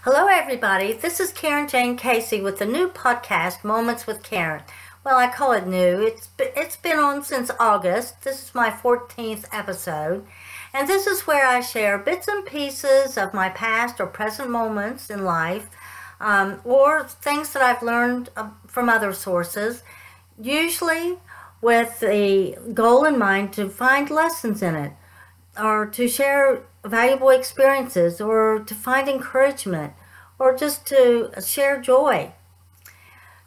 Hello, everybody. This is Karen Jane Casey with the new podcast, Moments with Carin. Well, I call it new. It's been on since August. This is my 14th episode. And this is where I share bits and pieces of my past or present moments in life, or things that I've learned from other sources, usually with the goal in mind to find lessons in it, or to share valuable experiences, or to find encouragement, or just to share joy.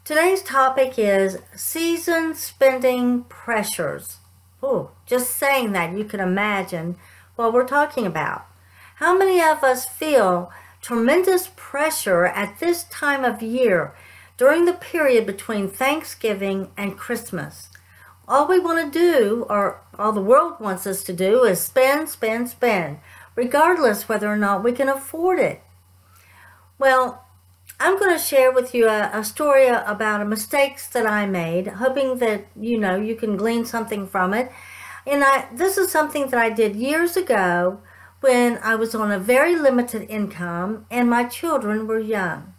Today's topic is season spending pressures. Oh, just saying that, you can imagine what we're talking about. How many of us feel tremendous pressure at this time of year during the period between Thanksgiving and Christmas? All we want to do, or all the world wants us to do, is spend, spend, spend, regardless whether or not we can afford it. Well, I'm going to share with you a story about mistakes that I made, hoping that, you can glean something from it. And this is something that I did years ago when I was on a very limited income and my children were young.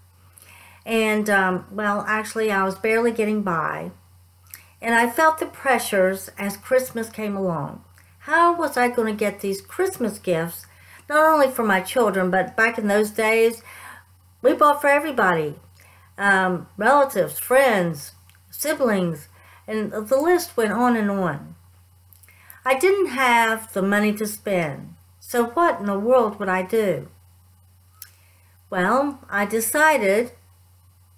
And, actually, I was barely getting by. And I felt the pressures as Christmas came along. How was I going to get these Christmas gifts, not only for my children, but back in those days, we bought for everybody. Relatives, friends, siblings, and the list went on and on. I didn't have the money to spend, so what in the world would I do? Well, I decided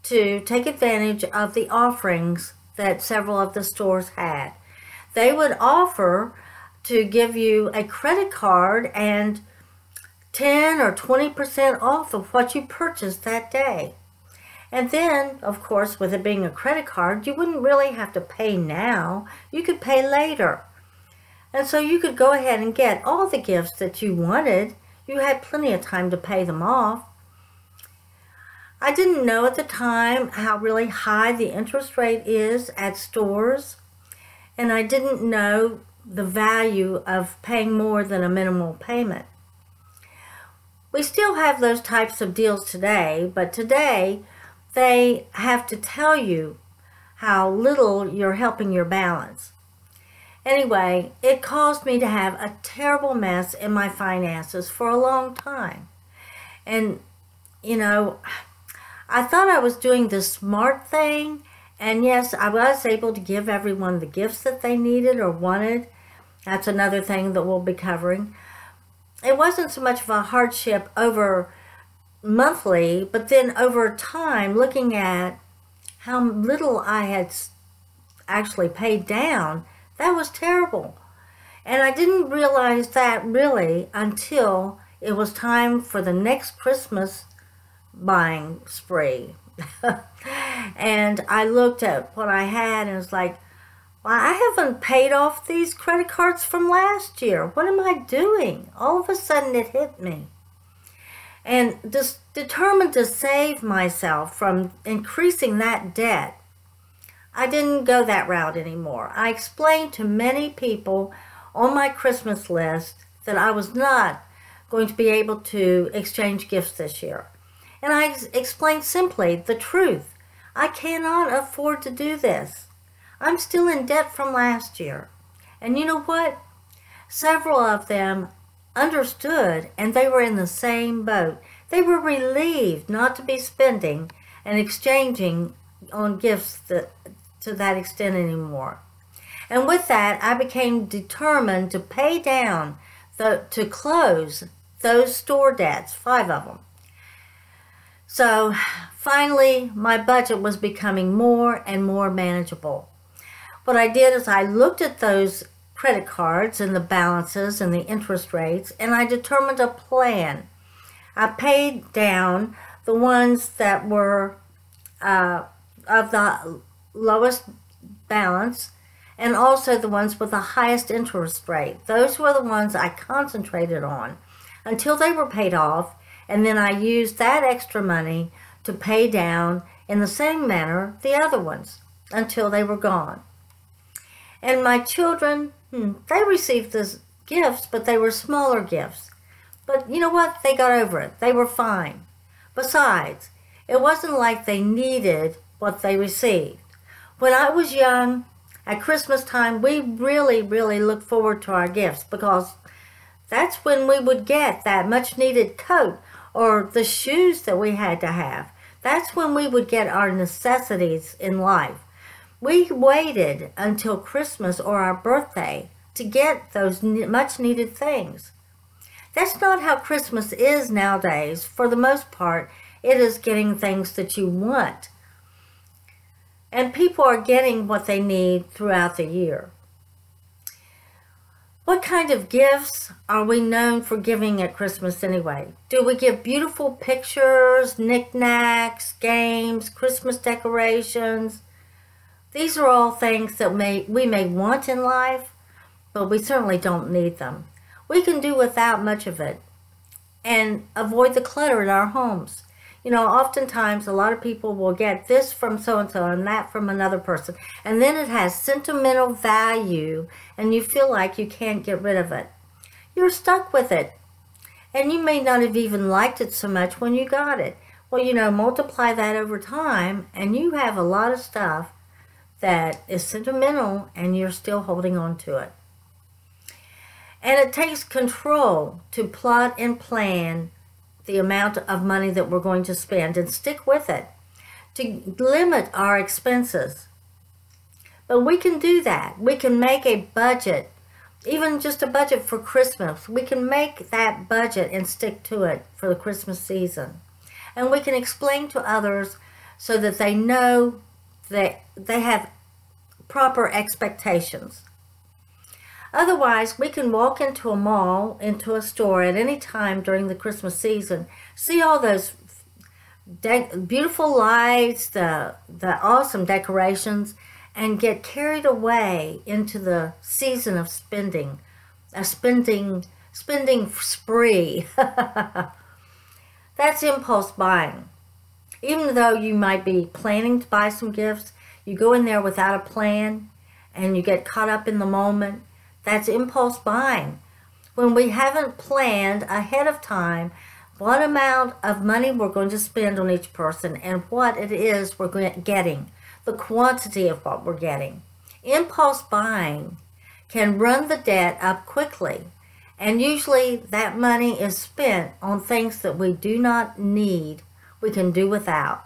to take advantage of the offerings that several of the stores had. They would offer to give you a credit card and 10 or 20% off of what you purchased that day. And then, of course, with it being a credit card, you wouldn't really have to pay now. You could pay later. And so you could go ahead and get all the gifts that you wanted. You had plenty of time to pay them off. I didn't know at the time how really high the interest rate is at stores, and I didn't know the value of paying more than a minimal payment. We still have those types of deals today, but today they have to tell you how little you're helping your balance. Anyway, it caused me to have a terrible mess in my finances for a long time. And, I thought I was doing the smart thing, and yes, I was able to give everyone the gifts that they needed or wanted. That's another thing that we'll be covering. It wasn't so much of a hardship over monthly, but then over time, looking at how little I had actually paid down, that was terrible. And I didn't realize that really until it was time for the next Christmas buying spree. And I looked at what I had and was like, well, I haven't paid off these credit cards from last year. What am I doing? All of a sudden it hit me. And just determined to save myself from increasing that debt, I didn't go that route anymore. I explained to many people on my Christmas list that I was not going to be able to exchange gifts this year. And I explained simply the truth. I cannot afford to do this. I'm still in debt from last year. And you know what? Several of them understood, and they were in the same boat. They were relieved not to be spending and exchanging on gifts to that extent anymore. And with that, I became determined to pay down, to close those store debts, 5 of them. So finally, my budget was becoming more and more manageable. What I did is I looked at those credit cards and the balances and the interest rates, and I determined a plan. I paid down the ones that were of the lowest balance, and also the ones with the highest interest rate. Those were the ones I concentrated on until they were paid off, and then I used that extra money to pay down in the same manner the other ones until they were gone. And my children, they received these gifts, but they were smaller gifts. But you know what? They got over it. They were fine. Besides, it wasn't like they needed what they received. When I was young, at Christmas time, we really, really looked forward to our gifts because that's when we would get that much needed coat or the shoes that we had to have. That's when we would get our necessities in life. We waited until Christmas or our birthday to get those much needed things. That's not how Christmas is nowadays. For the most part, it is getting things that you want. And people are getting what they need throughout the year. What kind of gifts are we known for giving at Christmas anyway? Do we give beautiful pictures, knickknacks, games, Christmas decorations? These are all things that we may want in life, but we certainly don't need them. We can do without much of it and avoid the clutter in our homes. You know, oftentimes a lot of people will get this from so-and-so and that from another person. And then it has sentimental value and you feel like you can't get rid of it. You're stuck with it. And you may not have even liked it so much when you got it. Well, you know, multiply that over time and you have a lot of stuff that is sentimental and you're still holding on to it. And it takes control to plot and plan the amount of money that we're going to spend and stick with it, to limit our expenses. But we can do that. We can make a budget, even just a budget for Christmas. We can make that budget and stick to it for the Christmas season. And we can explain to others so that they know that they have proper expectations. Otherwise, we can walk into a mall, into a store at any time during the Christmas season, see all those beautiful lights, the awesome decorations, and get carried away into the season of spending, a spending spree. That's impulse buying. Even though you might be planning to buy some gifts, you go in there without a plan, and you get caught up in the moment. That's impulse buying. When we haven't planned ahead of time what amount of money we're going to spend on each person and what it is we're getting, the quantity of what we're getting. Impulse buying can run the debt up quickly, and usually that money is spent on things that we do not need, we can do without.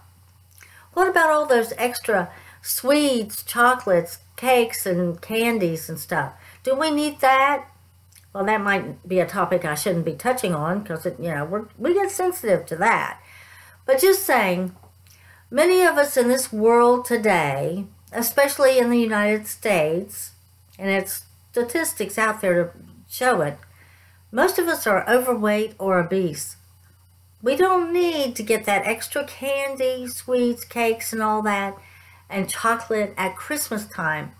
What about all those extra sweets, chocolates, cakes, and candies and stuff? Do we need that? Well, that might be a topic I shouldn't be touching on because, we get sensitive to that. But just saying, many of us in this world today, especially in the United States, and it's statistics out there to show it, most of us are overweight or obese. We don't need to get that extra candy, sweets, cakes, and all that, and chocolate at Christmas time.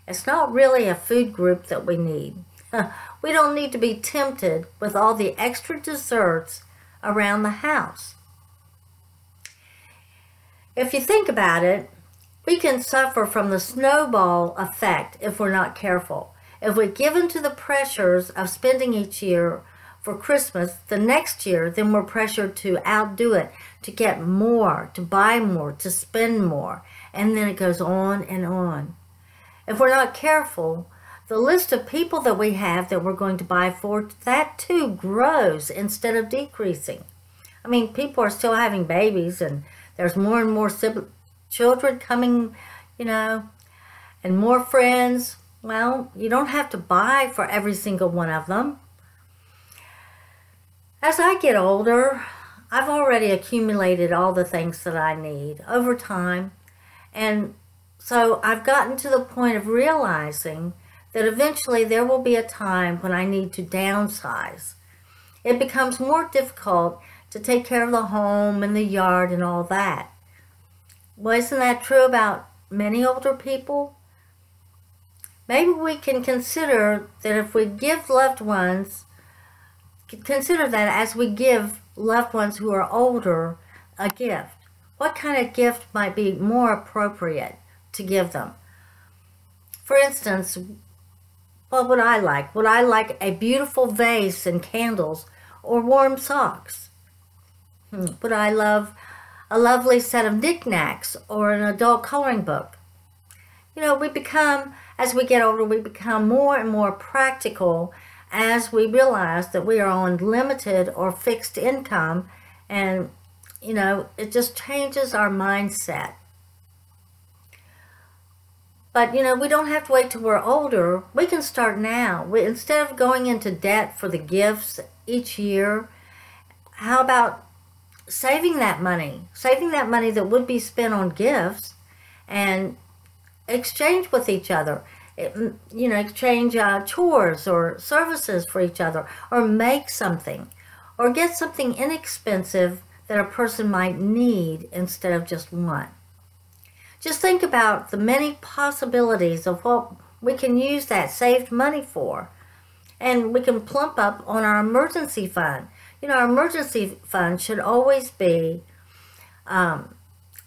It's not really a food group that we need. We don't need to be tempted with all the extra desserts around the house. If you think about it, we can suffer from the snowball effect if we're not careful. If we give in to the pressures of spending each year for Christmas, the next year, then we're pressured to outdo it, to get more, to buy more, to spend more, and then it goes on and on. If we're not careful, the list of people that we have that we're going to buy for, that too grows instead of decreasing. I mean, people are still having babies and there's more and more children coming, and more friends. Well, you don't have to buy for every single one of them. As I get older, I've already accumulated all the things that I need over time, and so I've gotten to the point of realizing that eventually there will be a time when I need to downsize. It becomes more difficult to take care of the home and the yard and all that. Well, isn't that true about many older people? Maybe we can consider that if we give loved ones, consider that as we give loved ones who are older a gift. What kind of gift might be more appropriate to give them? For instance, what would I like? Would I like a beautiful vase and candles or warm socks? Would I love a lovely set of knickknacks or an adult coloring book? You know, as we get older, we become more and more practical as we realize that we are on limited or fixed income, and, you know, it just changes our mindset. But, you know, we don't have to wait till we're older. We can start now. Instead of going into debt for the gifts each year, how about saving that money that would be spent on gifts, and exchange with each other? You know, exchange chores or services for each other, or make something, or get something inexpensive that a person might need instead of just want. Just think about the many possibilities of what we can use that saved money for. And we can plump up on our emergency fund. You know, our emergency fund should always be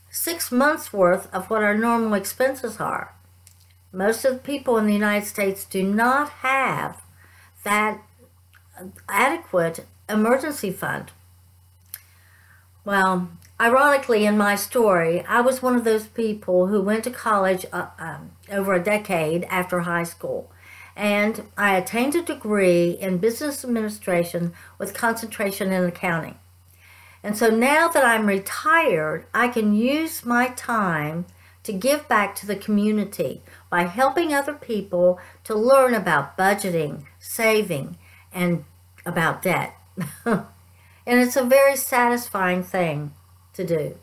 6 months worth of what our normal expenses are. Most of the people in the United States do not have that adequate emergency fund. Well, ironically, in my story, I was one of those people who went to college over a decade after high school. And I attained a degree in business administration with concentration in accounting. And so now that I'm retired, I can use my time to give back to the community by helping other people to learn about budgeting, saving, and about debt. And it's a very satisfying thing to do.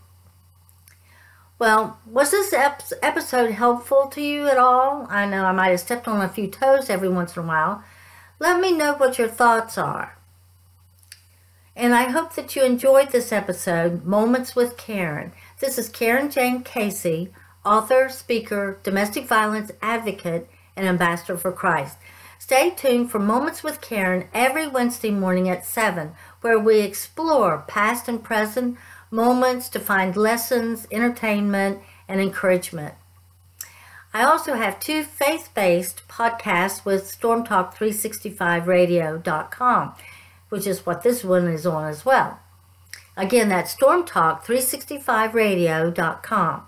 Well, was this episode helpful to you at all? I know I might have stepped on a few toes every once in a while. Let me know what your thoughts are. And I hope that you enjoyed this episode, Moments with Carin. This is Carin Jane Casey, author, speaker, domestic violence advocate, and ambassador for Christ. Stay tuned for Moments with Carin every Wednesday morning at 7, where we explore past and present moments to find lessons, entertainment, and encouragement. I also have 2 faith-based podcasts with StormTalk365Radio.com, which is what this one is on as well. Again, that's StormTalk365Radio.com.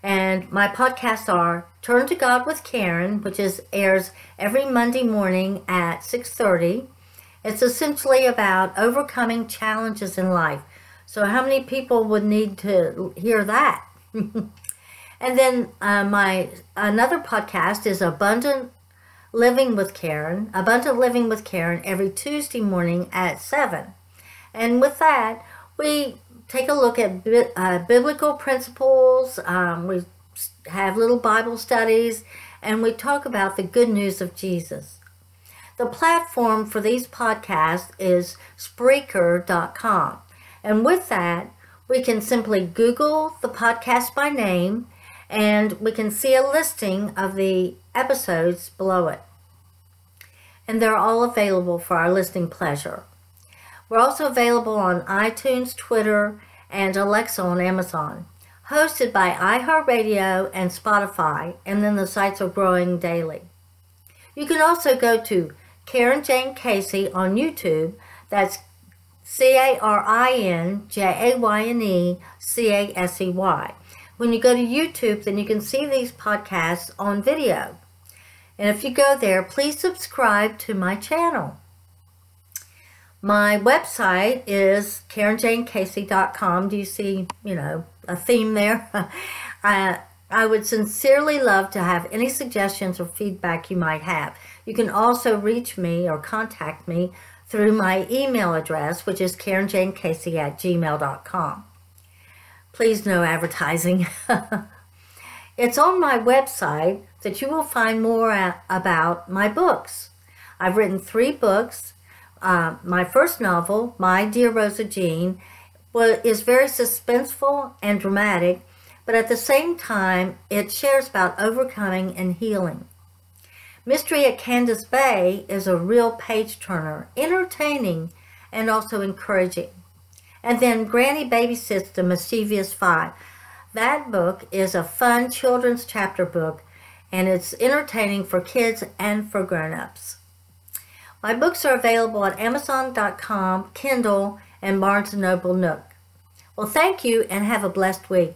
And my podcasts are Turn to God with Carin, which airs every Monday morning at 6:30. It's essentially about overcoming challenges in life. So how many people would need to hear that? And then my another podcast is Abundant Living with Carin every Tuesday morning at 7. And with that, we take a look at biblical principles. We have little Bible studies, and we talk about the good news of Jesus. The platform for these podcasts is Spreaker.com. And with that, we can simply Google the podcast by name, and we can see a listing of the episodes below it. And they're all available for our listening pleasure. We're also available on iTunes, Twitter, and Alexa on Amazon. Hosted by iHeartRadio and Spotify, and then the sites are growing daily. You can also go to Carin Jane Casey on YouTube. That's CarinJaneCasey. When you go to YouTube, then you can see these podcasts on video. And if you go there, please subscribe to my channel. My website is CarinJaneCasey.com. Do you see, a theme there? I would sincerely love to have any suggestions or feedback you might have. You can also reach me or contact me through my email address, which is CarinJaneCasey@gmail.com. Please, no advertising. It's on my website that you will find more about my books. I've written 3 books. My first novel, My Dear Rosa Jean, is very suspenseful and dramatic, but at the same time, it shares about overcoming and healing. Mystery at Candace Bay is a real page-turner, entertaining and also encouraging. And then Granny Babysits the Mischievous 5. That book is a fun children's chapter book, and it's entertaining for kids and for grown-ups. My books are available at Amazon.com, Kindle, and Barnes & Noble Nook. Well, thank you and have a blessed week.